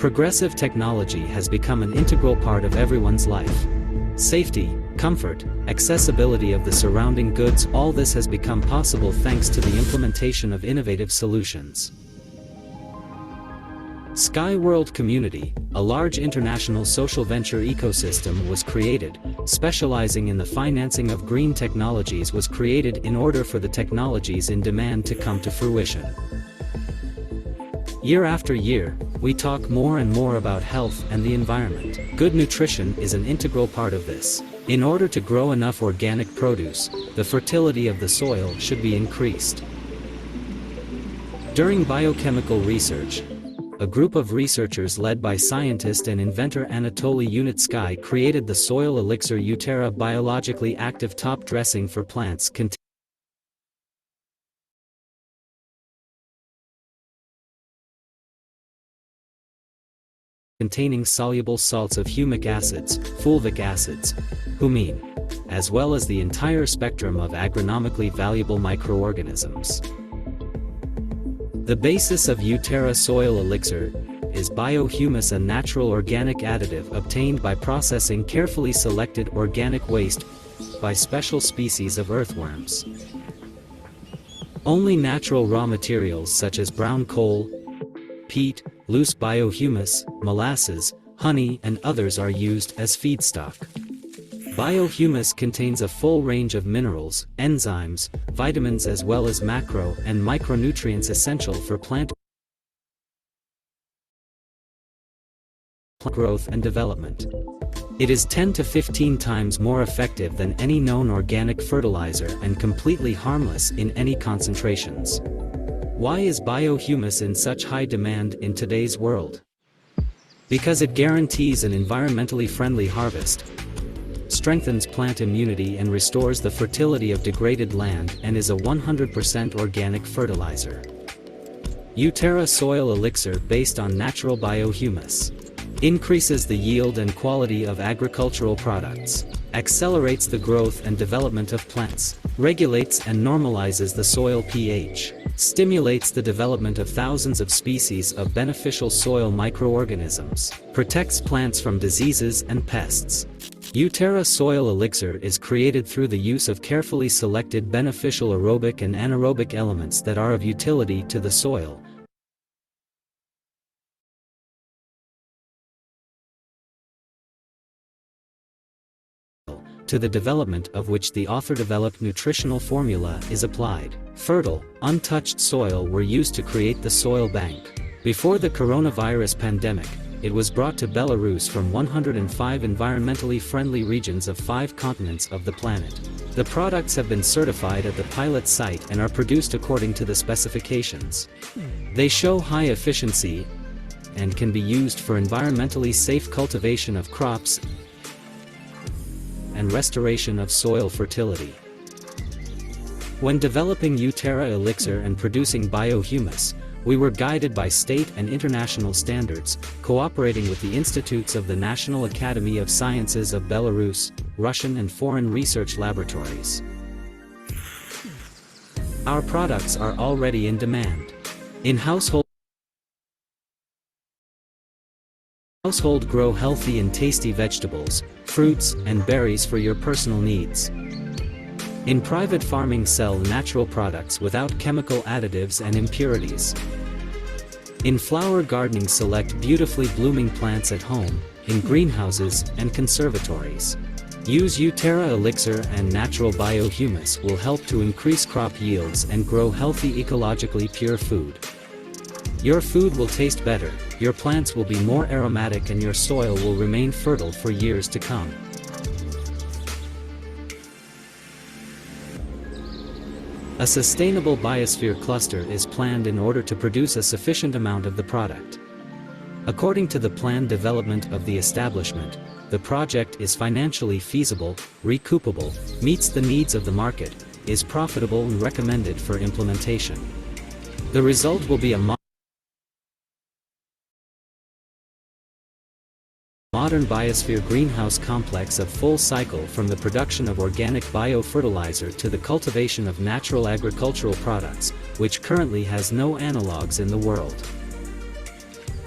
Progressive technology has become an integral part of everyone's life. Safety, comfort, accessibility of the surrounding goods, all this has become possible thanks to the implementation of innovative solutions. Sky World Community, a large international social venture ecosystem was created, specializing in the financing of green technologies was created in order for the technologies in demand to come to fruition. Year after year, we talk more and more about health and the environment. Good nutrition is an integral part of this. In order to grow enough organic produce, the fertility of the soil should be increased. During biochemical research, a group of researchers led by scientist and inventor Anatoly Unitsky created the soil elixir uTerra, biologically active top dressing for plants containing soluble salts of humic acids, fulvic acids, humine, as well as the entire spectrum of agronomically valuable microorganisms. The basis of uTerra soil elixir is Biohumus, a natural organic additive obtained by processing carefully selected organic waste by special species of earthworms. Only natural raw materials such as brown coal, peat, loose biohumus, molasses, honey and others are used as feedstock. Biohumus contains a full range of minerals, enzymes, vitamins as well as macro and micronutrients essential for plant growth and development. It is 10 to 15 times more effective than any known organic fertilizer and completely harmless in any concentrations. Why is biohumus in such high demand in today's world? Because it guarantees an environmentally friendly harvest, strengthens plant immunity and restores the fertility of degraded land, and is a 100% organic fertilizer. uTerra soil elixir based on natural biohumus. Increases the yield and quality of agricultural products. Accelerates the growth and development of plants. Regulates and normalizes the soil pH. Stimulates the development of thousands of species of beneficial soil microorganisms. Protects plants from diseases and pests. uTerra soil elixir is created through the use of carefully selected beneficial aerobic and anaerobic elements that are of utility to the soil, to the development of which the author-developed nutritional formula is applied. Fertile, untouched soil were used to create the soil bank. Before the coronavirus pandemic, it was brought to Belarus from 105 environmentally friendly regions of 5 continents of the planet. The products have been certified at the pilot site and are produced according to the specifications. They show high efficiency and can be used for environmentally safe cultivation of crops and restoration of soil fertility. When developing uTerra elixir and producing biohumus, we were guided by state and international standards, cooperating with the institutes of the National Academy of Sciences of Belarus, Russian and foreign research laboratories. Our products are already in demand. In household grow healthy and tasty vegetables, fruits, and berries for your personal needs. In private farming sell natural products without chemical additives and impurities. In flower gardening select beautifully blooming plants at home, in greenhouses and conservatories. Use uTerra elixir and natural biohumus will help to increase crop yields and grow healthy ecologically pure food. Your food will taste better, your plants will be more aromatic and your soil will remain fertile for years to come. A sustainable biosphere cluster is planned in order to produce a sufficient amount of the product. According to the planned development of the establishment, the project is financially feasible, recoupable, meets the needs of the market, is profitable and recommended for implementation. The result will be a modern biosphere greenhouse complex of full cycle, from the production of organic biofertilizer to the cultivation of natural agricultural products, which currently has no analogues in the world.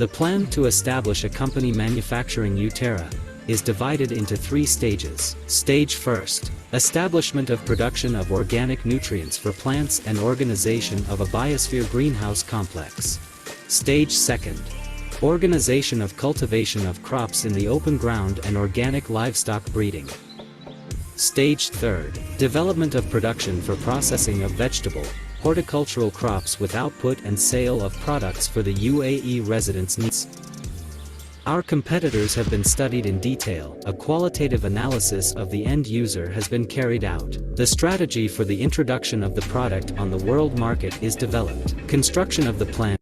The plan to establish a company manufacturing uTerra is divided into 3 stages. Stage 1. Establishment of production of organic nutrients for plants and organization of a biosphere greenhouse complex. Stage 2. Organization of cultivation of crops in the open ground and organic livestock breeding. Stage 3. Development of production for processing of vegetable, horticultural crops with output and sale of products for the UAE residents' needs. Our competitors have been studied in detail. A qualitative analysis of the end user has been carried out. The strategy for the introduction of the product on the world market is developed. Construction of the plant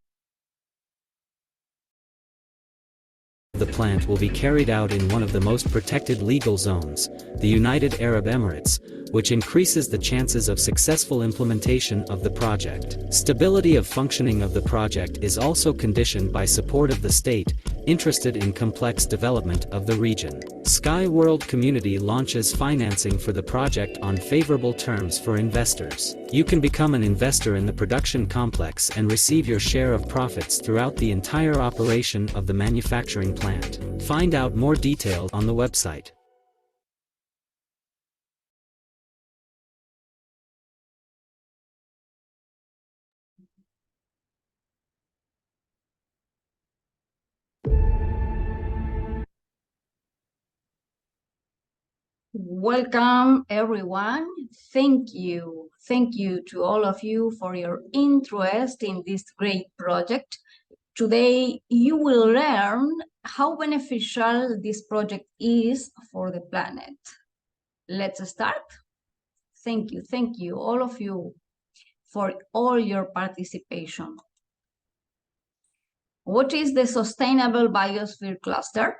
will be carried out in one of the most protected legal zones, the United Arab Emirates, which increases the chances of successful implementation of the project. Stability of functioning of the project is also conditioned by support of the state, interested in complex development of the region. Sky World Community launches financing for the project on favorable terms for investors. You can become an investor in the production complex and receive your share of profits throughout the entire operation of the manufacturing plant. Find out more details on the website. Welcome everyone. Thank you. Thank you to all of you for your interest in this great project. Today you will learn how beneficial this project is for the planet. Let's start. Thank you all of you for all your participation. What is the Sustainable Biosphere Cluster?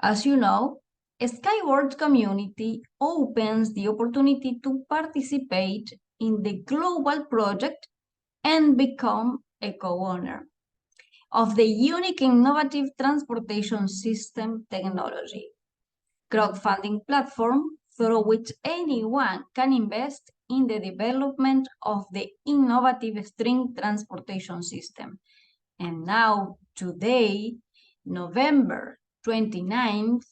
As you know, a Skyward community opens the opportunity to participate in the global project and become a co-owner of the unique innovative transportation system technology, crowdfunding platform through which anyone can invest in the development of the innovative string transportation system. And now, today, November 29th,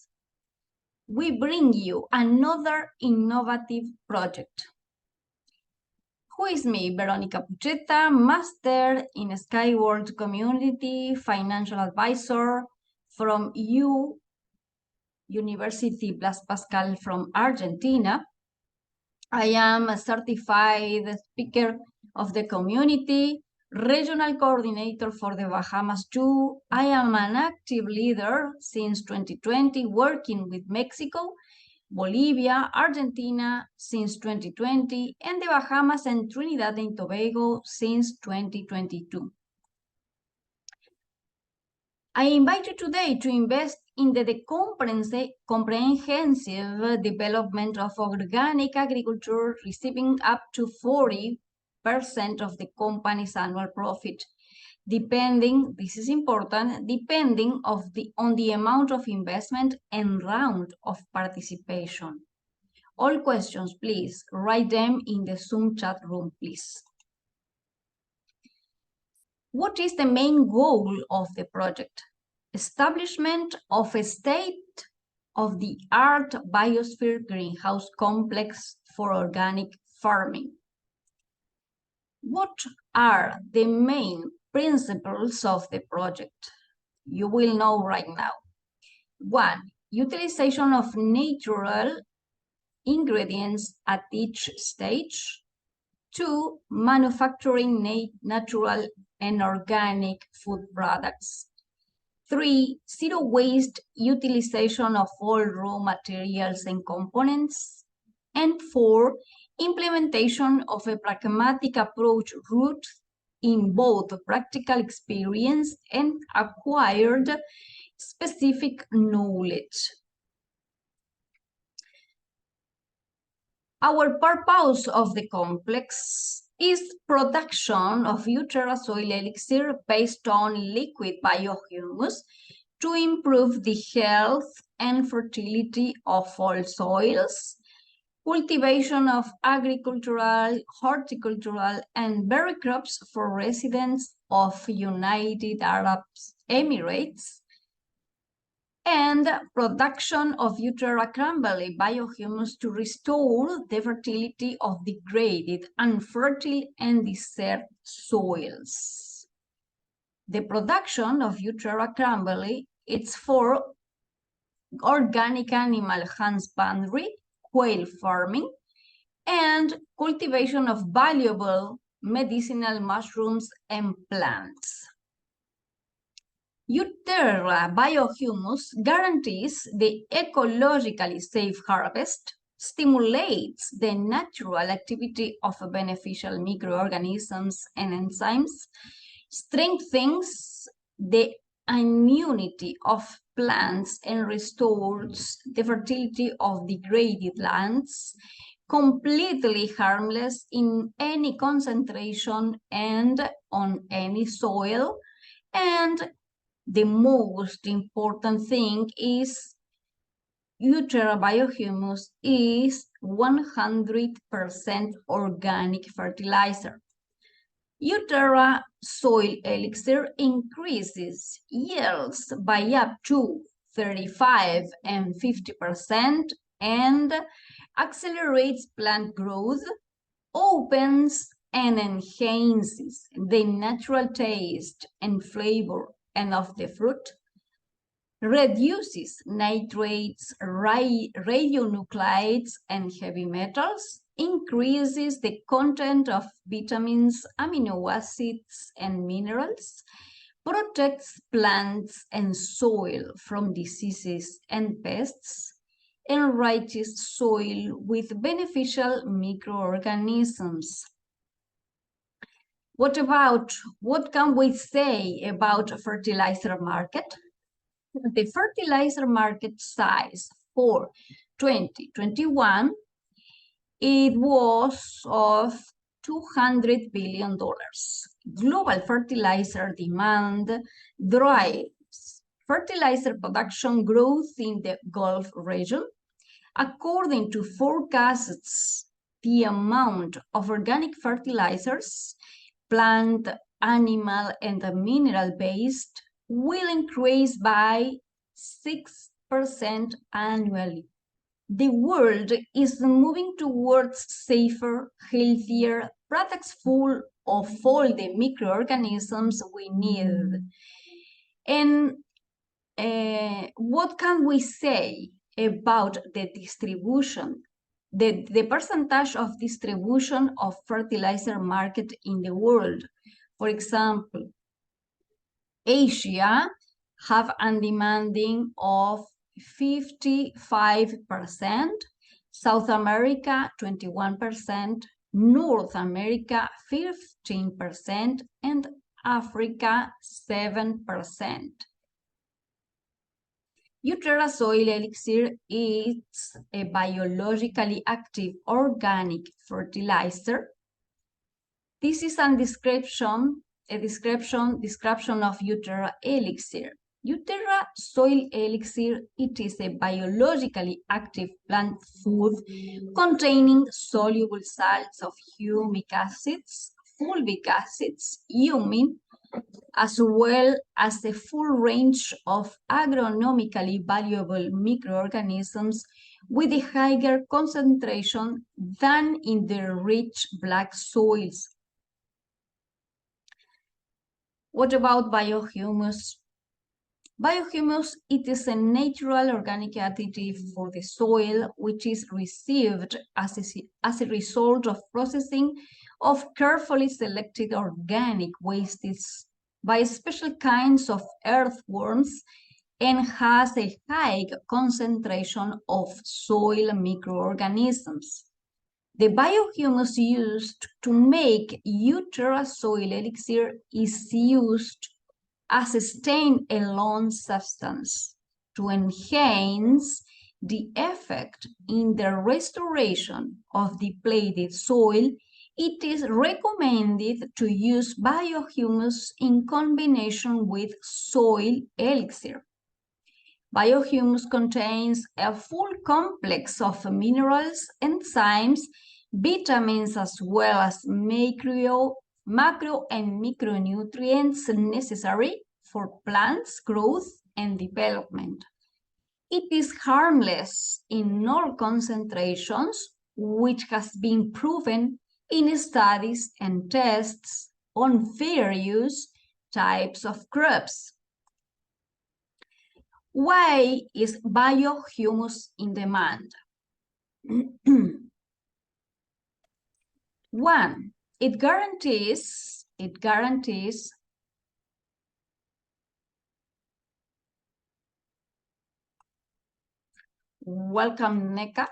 we bring you another innovative project. Who is me, Veronica Pucheta, Master in Skyward Community, Financial Advisor from U University Blas Pascal from Argentina. I am a certified speaker of the community, regional coordinator for the Bahamas too. I am an active leader since 2020, working with Mexico, Bolivia, Argentina since 2020, and the Bahamas and Trinidad and Tobago since 2022. I invite you today to invest in the comprehensive development of organic agriculture, receiving up to 40% of the company's annual profit, depending, this is important, depending on the amount of investment and round of participation. All questions, please write them in the Zoom chat room, please. What is the main goal of the project? Establishment of a state-of-the-art biosphere greenhouse complex for organic farming. What are the main principles of the project? You will know right now. 1. Utilization of natural ingredients at each stage. 2. Manufacturing natural and organic food products. 3. Zero waste utilization of all raw materials and components. And 4. Implementation of a pragmatic approach rooted in both practical experience and acquired specific knowledge. Our purpose of the complex is production of uTerra soil elixir based on liquid biohumus to improve the health and fertility of all soils, cultivation of agricultural, horticultural, and berry crops for residents of United Arab Emirates, and production of uTerra cranberry biohumus to restore the fertility of degraded, unfertile, and desert soils. The production of uTerra cranberry is for organic animal husbandry, quail farming, and cultivation of valuable medicinal mushrooms and plants. uTerra biohumus guarantees the ecologically safe harvest, stimulates the natural activity of beneficial microorganisms and enzymes, strengthens the immunity of plants and restores the fertility of degraded lands, completely harmless in any concentration and on any soil. And the most important thing is uTerra biohumus is 100% organic fertilizer. uTerra soil elixir increases yields by up to 35 and 50% and accelerates plant growth, opens and enhances the natural taste and flavor and of the fruit, reduces nitrates, radionuclides, and heavy metals, increases the content of vitamins, amino acids, and minerals, protects plants and soil from diseases and pests, enriches soil with beneficial microorganisms. What can we say about fertilizer market? The fertilizer market size for 2021, it was of $200 billion. Global fertilizer demand drives fertilizer production growth in the Gulf region. According to forecasts, the amount of organic fertilizers, plant, animal, and mineral-based will increase by 6% annually. The world is moving towards safer, healthier products full of all the microorganisms we need. And what can we say about the distribution, the percentage of distribution of fertilizer market in the world? For example, Asia have a demanding of 55%, South America 21%, North America 15%, and Africa 7%. uTerra soil elixir is a biologically active organic fertilizer. This is a description of uTerra elixir. uTerra soil elixir, it is a biologically active plant food containing soluble salts of humic acids, fulvic acids, humin, as well as a full range of agronomically valuable microorganisms with a higher concentration than in the rich black soils. What about biohumus? Biohumus, it is a natural organic additive for the soil, which is received as a result of processing of carefully selected organic wastes by special kinds of earthworms and has a high concentration of soil microorganisms. The biohumus used to make uTerra soil elixir is used as a stand-alone substance to enhance the effect in the restoration of depleted soil. It is recommended to use biohumus in combination with soil elixir. Biohumus contains a full complex of minerals, enzymes, vitamins, as well as macro and micronutrients necessary for plants' growth and development. It is harmless in all concentrations, which has been proven in studies and tests on various types of crops. Why is biohumus in demand? One, it guarantees welcome, Neka.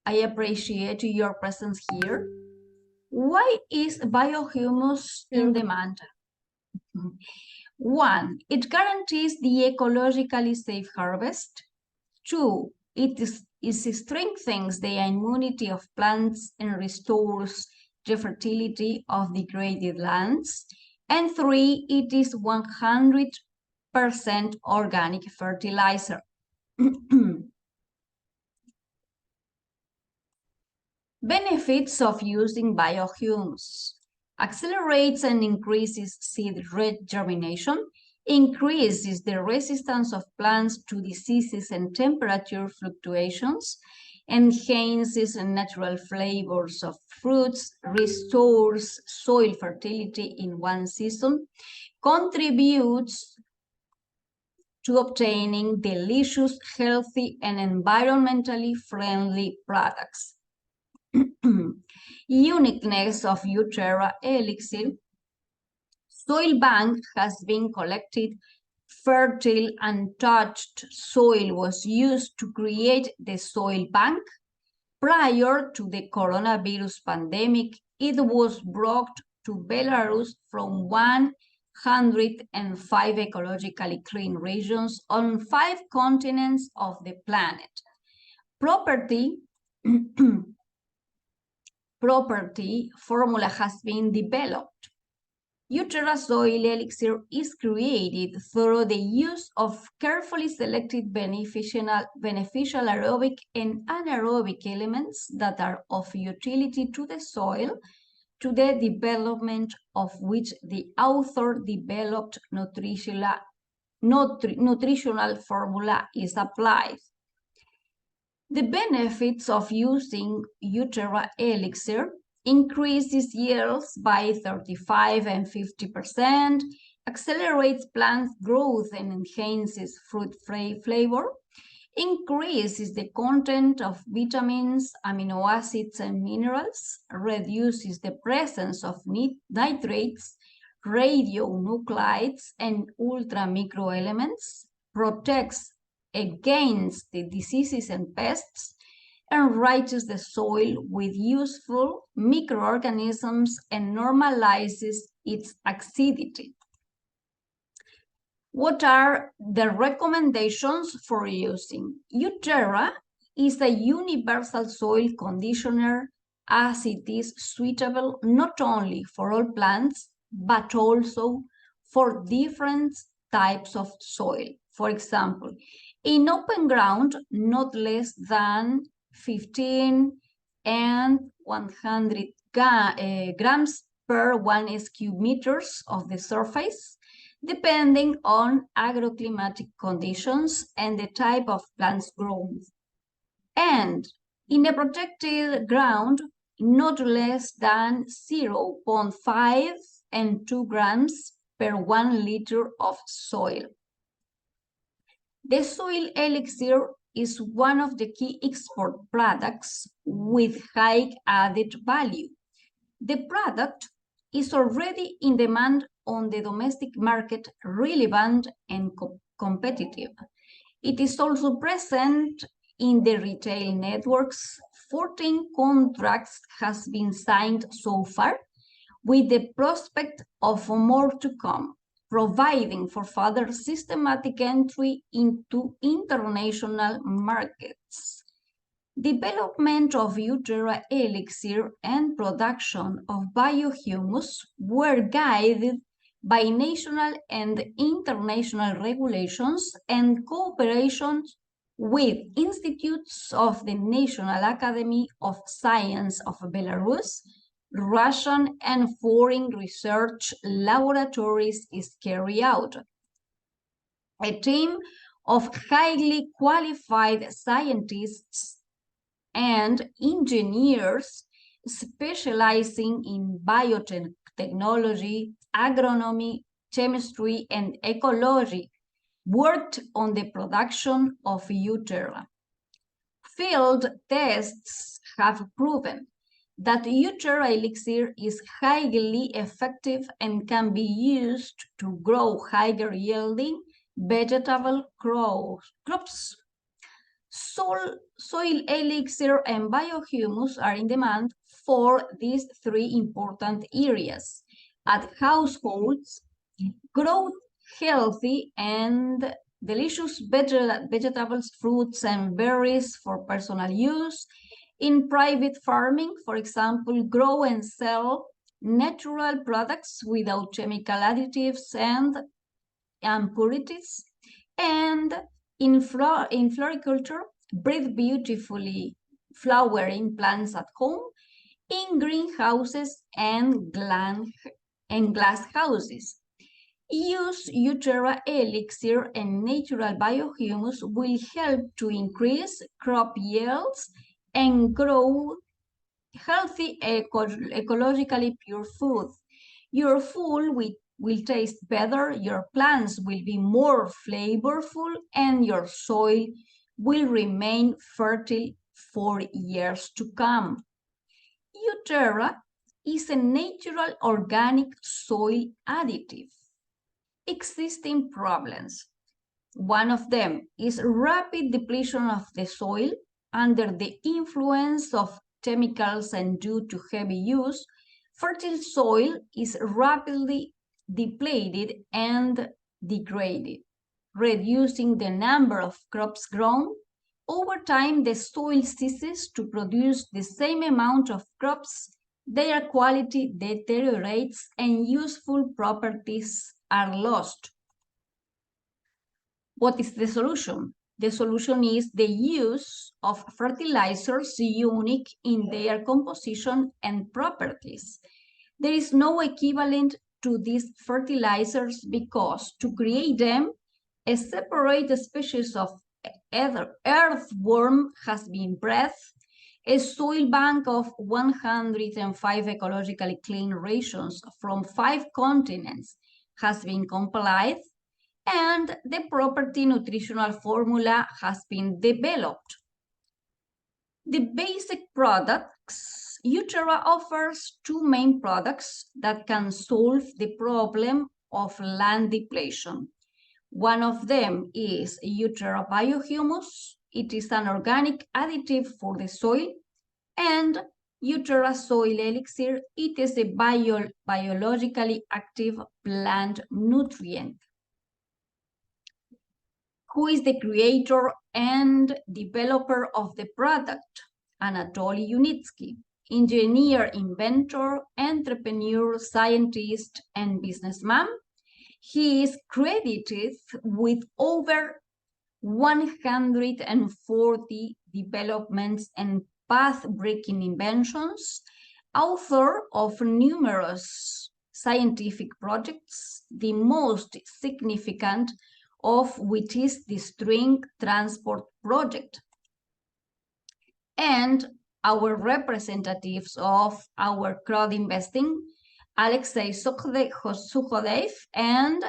I appreciate your presence here. Why is biohumus in demand? One, it guarantees the ecologically safe harvest. Two, it strengthens the immunity of plants and restores the fertility of degraded lands. And three, it is 100% organic fertilizer. Benefits of using biohumus: accelerates and increases seed germination, increases the resistance of plants to diseases and temperature fluctuations, enhances natural flavors of fruits, restores soil fertility in one season, contributes to obtaining delicious, healthy, and environmentally friendly products. Uniqueness of uTerra elixir. Soil bank has been collected. Fertile, untouched soil was used to create the soil bank. Prior to the coronavirus pandemic, it was brought to Belarus from 105 ecologically clean regions on 5 continents of the planet. Property formula has been developed. uTerra soil elixir is created through the use of carefully selected beneficial aerobic and anaerobic elements that are of utility to the soil, to the development of which the author developed nutritional formula is applied. The benefits of using uTerra elixir: increases yields by 35 and 50%, accelerates plant growth and enhances fruit flavor, increases the content of vitamins, amino acids, and minerals, reduces the presence of nitrates, radionuclides, and ultramicroelements, protects against the diseases and pests, enriches the soil with useful microorganisms, and normalizes its acidity. What are the recommendations for using? uTerra is a universal soil conditioner, as it is suitable not only for all plants, but also for different types of soil. For example, in open ground, not less than 15 and 100 grams per 1 cubic meters of the surface, depending on agroclimatic conditions and the type of plants grown. And in a protected ground, not less than 0.5 and 2 grams per 1 liter of soil. The soil elixir is one of the key export products with high added value. The product is already in demand on the domestic market, relevant and competitive. It is also present in the retail networks. 14 contracts has been signed so far, with the prospect of more to come, providing for further systematic entry into international markets. Development of uTerra elixir and production of biohumus were guided by national and international regulations and cooperation with institutes of the National Academy of Science of Belarus, Russian and foreign research laboratories is carried out. A team of highly qualified scientists and engineers specializing in biotechnology, agronomy, chemistry, and ecology worked on the production of uTerra. Field tests have proven that uTerra elixir is highly effective and can be used to grow higher yielding vegetable crops. Soil elixir and biohumus are in demand for these three important areas. At households, grow healthy and delicious vegetables, fruits, and berries for personal use. In private farming, for example, grow and sell natural products without chemical additives and impurities. And in floriculture, breed beautifully flowering plants at home in greenhouses and glass houses. Use uTerra elixir and natural biohumus will help to increase crop yields and grow healthy, ecologically pure food. Your food will taste better, your plants will be more flavorful, and your soil will remain fertile for years to come. uTerra is a natural organic soil additive. Existing problems. One of them is rapid depletion of the soil under the influence of chemicals and due to heavy use. Fertile soil is rapidly depleted and degraded, reducing the number of crops grown. Over time, the soil ceases to produce the same amount of crops, their quality deteriorates, and useful properties are lost. What is the solution? The solution is the use of fertilizers unique in their composition and properties. There is no equivalent to these fertilizers because to create them, a separate species of earthworm has been bred, a soil bank of 105 ecologically clean rations from 5 continents has been compiled, and the property nutritional formula has been developed. The basic products, uTerra offers 2 main products that can solve the problem of land depletion. One of them is uTerra Biohumus. It is an organic additive for the soil, and uTerra Soil Elixir. It is a biologically active plant nutrient. Who is the creator and developer of the product? Anatoly Yunitsky, engineer, inventor, entrepreneur, scientist, and businessman. He is credited with over 140 developments and path-breaking inventions, author of numerous scientific projects, the most significant of which is the String Transport Project. And our representatives of our crowd investing, Alexei Sukhodev and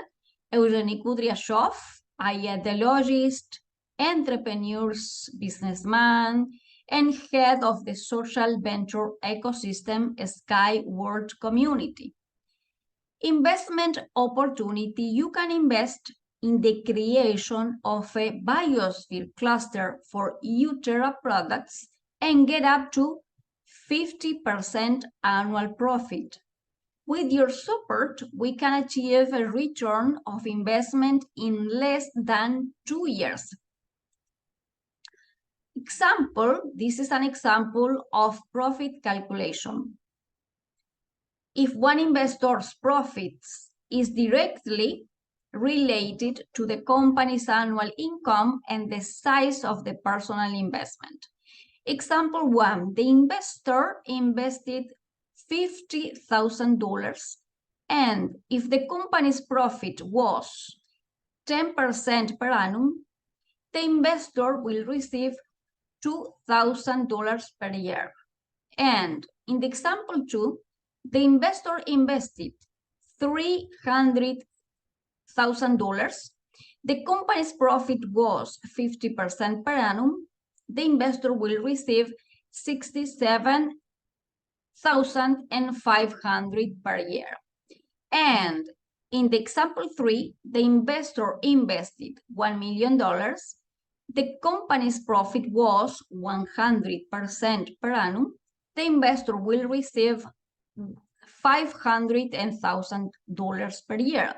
Eugeny Kudryashov, ideologist, entrepreneurs, businessman, and head of the social venture ecosystem Skyward Community. Investment opportunity: you can invest in the creation of a biosphere cluster for uTerra products and get up to 50% annual profit. With your support, we can achieve a return of investment in less than 2 years. Example, this is an example of profit calculation. If one investor's profits is directly related to the company's annual income and the size of the personal investment. Example 1, the investor invested $50,000, and if the company's profit was 10% per annum, the investor will receive $2,000 per year. And in the example 2, the investor invested $300,000. The company's profit was 50% per annum. The investor will receive $67,500 per year. And in the example 3, the investor invested $1 million. The company's profit was 100% per annum. The investor will receive $500,000 per year.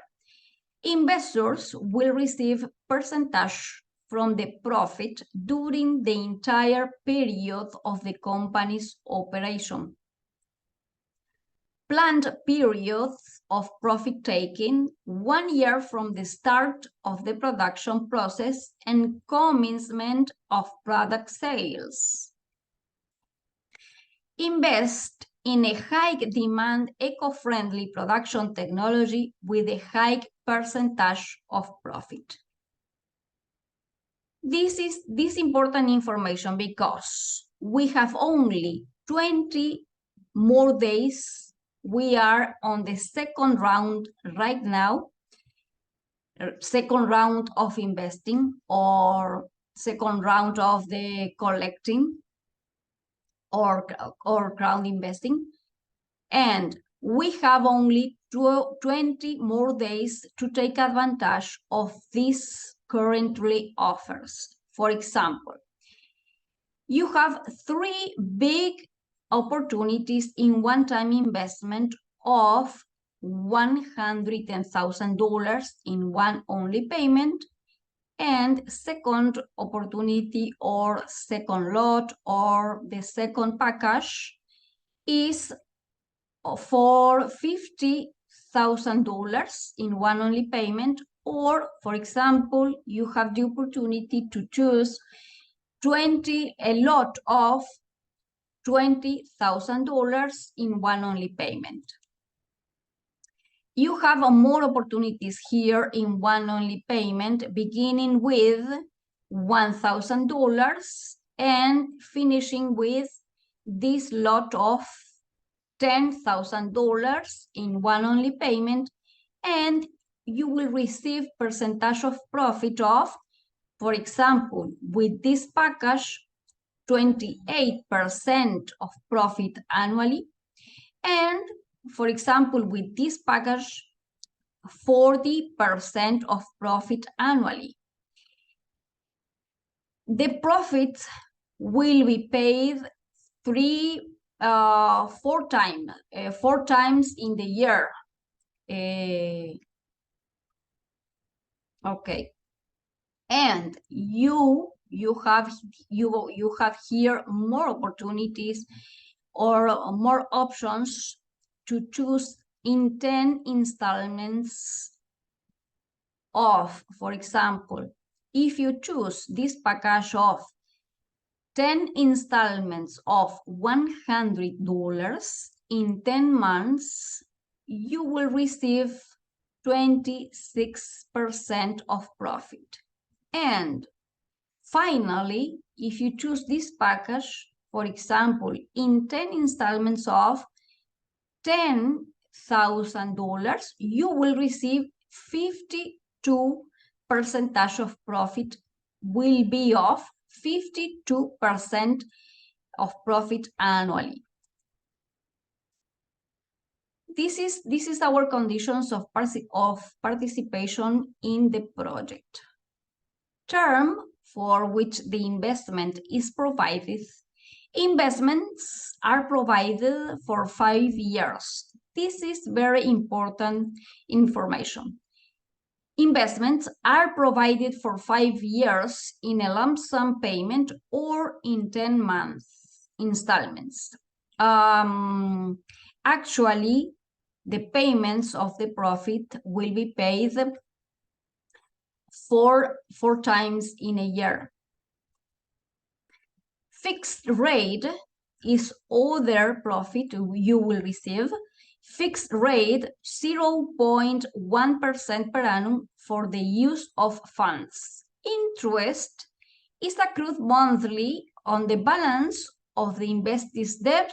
Investors will receive percentage from the profit during the entire period of the company's operation. Planned periods of profit taking 1 year from the start of the production process and commencement of product sales. Invest in a high-demand, eco-friendly production technology with a high percentage of profit. This is important information because we have only 20 more days. We are on the second round right now, second round of investing or second round of the collecting or crowd investing. And we have only 20 more days to take advantage of these currently offers. For example, you have 3 big opportunities in one-time investment of $100,000 in one only payment, and second opportunity or second lot or the second package is for $50,000 in one only payment, or for example, you have the opportunity to choose a lot of $20,000 in one only payment. You have more opportunities here in one only payment, beginning with $1,000 and finishing with this lot of $10,000 in one only payment, and you will receive percentage of profit of, for example, with this package, 28% of profit annually, and for example, with this package, 40% of profit annually. The profit will be paid 4 times in the year. Okay, and you have here more opportunities or more options to choose in 10 installments of, for example, if you choose this package of 10 installments of $100 in 10 months, you will receive 26% of profit. And finally, if you choose this package, for example, in 10 installments of $10,000, you will receive 52% of profit, will be of 52% of profit annually. This is our conditions of participation in the project. Term for which the investment is provided. Investments are provided for 5 years. This is very important information. Investments are provided for 5 years in a lump sum payment or in 10 months installments. Actually, The payments of the profit will be paid four times in a year. Fixed rate is other profit you will receive. Fixed rate 0.1% per annum for the use of funds. Interest is accrued monthly on the balance of the investee's debt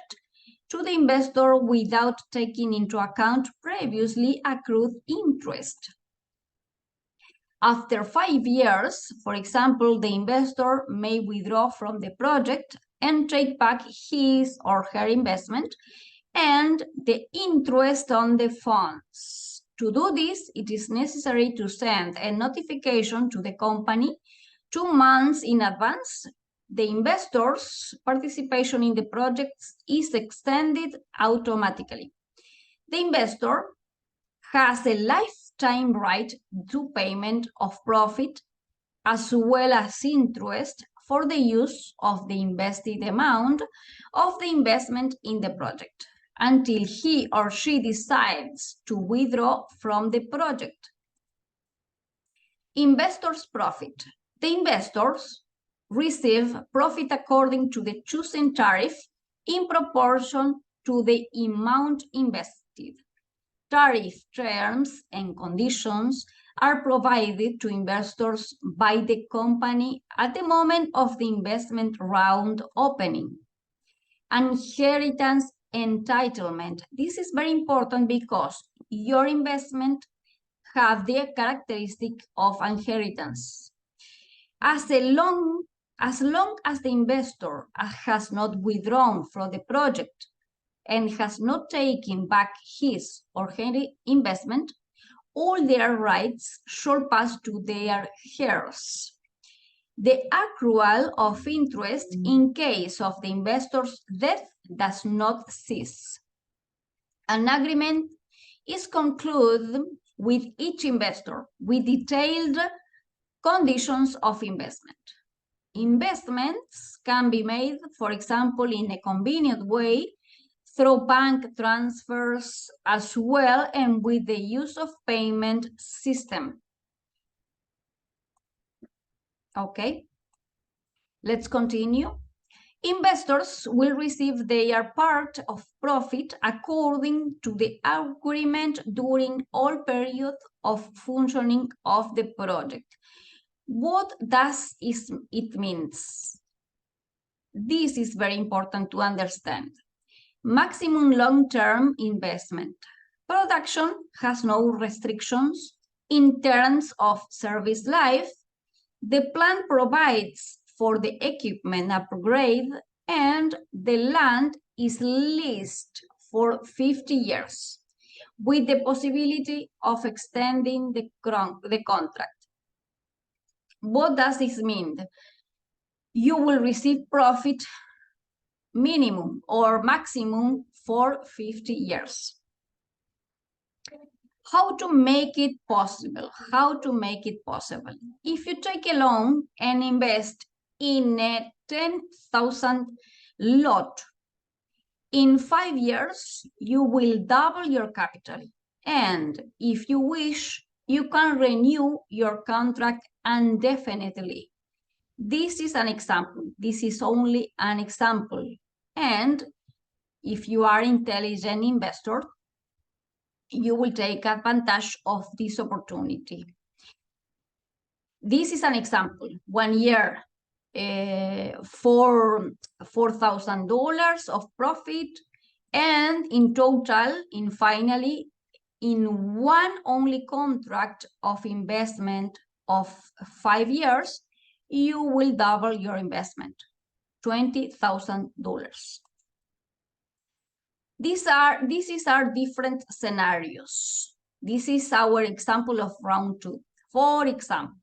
to the investor without taking into account previously accrued interest. After 5 years, for example, the investor may withdraw from the project and take back his or her investment and the interest on the funds. To do this, it is necessary to send a notification to the company 2 months in advance. The investor's participation in the project is extended automatically. The investor has a lifetime right to payment of profit as well as interest for the use of the invested amount of the investment in the project until he or she decides to withdraw from the project. Investors' profit. The investors receive profit according to the chosen tariff in proportion to the amount invested. Tariff terms and conditions are provided to investors by the company at the moment of the investment round opening. Inheritance entitlement. This is very important because your investment have the characteristic of inheritance. As long as the investor has not withdrawn from the project and has not taken back his or her investment, all their rights shall pass to their heirs. The accrual of interest in case of the investor's death does not cease. An agreement is concluded with each investor with detailed conditions of investment. Investments can be made, for example, in a convenient way through bank transfers as well and with the use of payment system. Okay, let's continue. Investors will receive their part of profit according to the agreement during all period of functioning of the project. What does it mean? This is very important to understand. Maximum long-term investment. Production has no restrictions in terms of service life. The plant provides for the equipment upgrade and the land is leased for 50 years with the possibility of extending the contract. What does this mean? You will receive profit minimum or maximum for 50 years. How to make it possible? How to make it possible? If you take a loan and invest in a 10,000 lot, in 5 years, you will double your capital. And if you wish, you can renew your contract indefinitely. This is an example. This is only an example. And if you are an intelligent investor, you will take advantage of this opportunity. This is an example. 1 year, $4,000 of profit, and in total, finally, in one only contract of investment of 5 years, you will double your investment, $20,000. These are different scenarios. This is our example of round 2. For example,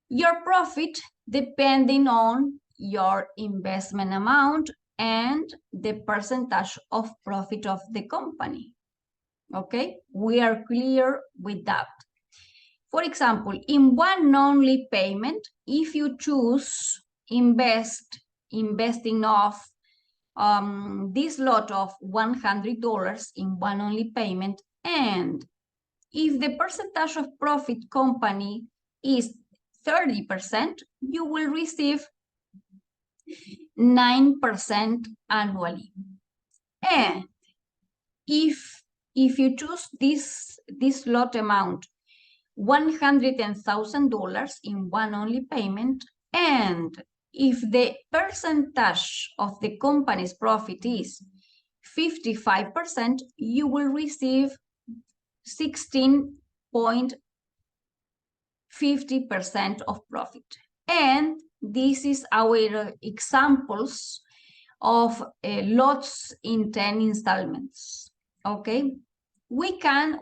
your profit depending on your investment amount and the percentage of profit of the company. Okay, we are clear with that. For example, in one only payment, if you choose investing of this lot of $100 in one only payment, and if the percentage of profit company is 30%, you will receive 9% annually. And if you choose this lot amount, $100,000 in one only payment, and if the percentage of the company's profit is 55%, you will receive 16.50% of profit. And this is our examples of lots in 10 installments. Okay, we can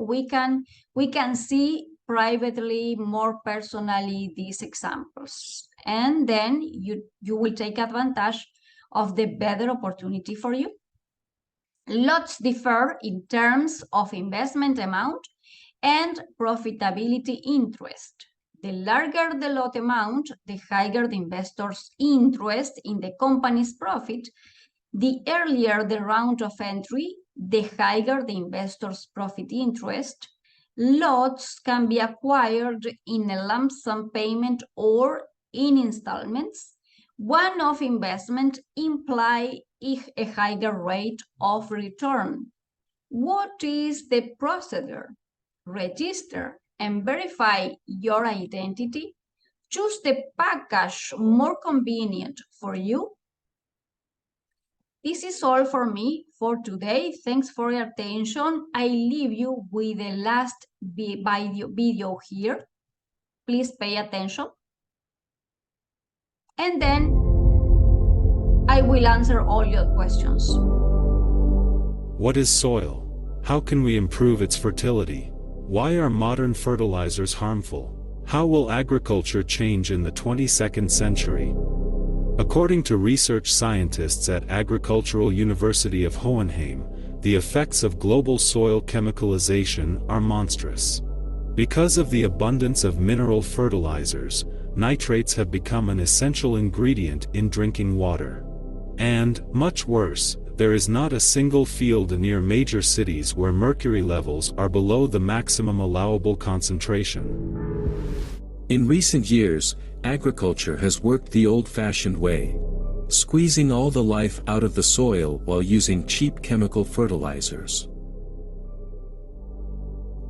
see privately, more personally, these examples, and then you will take advantage of the better opportunity for you. Lots differ in terms of investment amount and profitability interest. The larger the lot amount, the higher the investor's interest in the company's profit. The earlier the round of entry, the higher the investor's profit interest. Lots can be acquired in a lump sum payment or in installments. One-off investment implies a higher rate of return. What is the procedure? Register and verify your identity. Choose the package more convenient for you. This is all for me for today. Thanks for your attention. I leave you with the last video here. Please pay attention. And then I will answer all your questions. What is soil? How can we improve its fertility? Why are modern fertilizers harmful? How will agriculture change in the 22nd century? According to research scientists at Agricultural University of Hohenheim, the effects of global soil chemicalization are monstrous. Because of the abundance of mineral fertilizers, nitrates have become an essential ingredient in drinking water. And, much worse, there is not a single field near major cities where mercury levels are below the maximum allowable concentration. In recent years, agriculture has worked the old-fashioned way, squeezing all the life out of the soil while using cheap chemical fertilizers.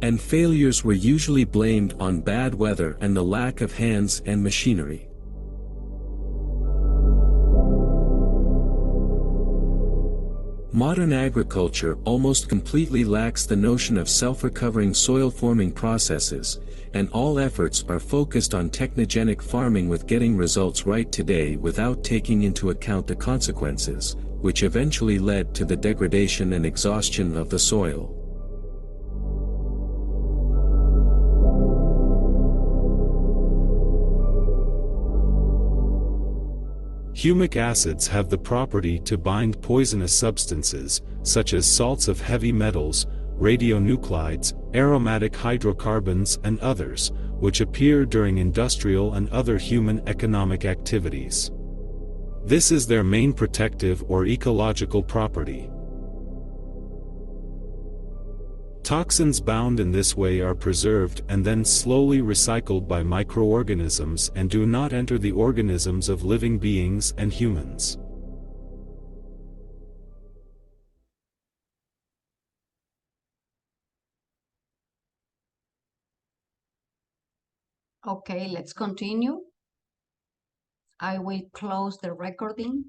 And failures were usually blamed on bad weather and the lack of hands and machinery. Modern agriculture almost completely lacks the notion of self-recovering soil-forming processes, and all efforts are focused on technogenic farming with getting results right today without taking into account the consequences, which eventually led to the degradation and exhaustion of the soil. Humic acids have the property to bind poisonous substances, such as salts of heavy metals, radionuclides, aromatic hydrocarbons and others, which appear during industrial and other human economic activities. This is their main protective or ecological property. Toxins bound in this way are preserved and then slowly recycled by microorganisms and do not enter the organisms of living beings and humans. Okay, let's continue. I will close the recording.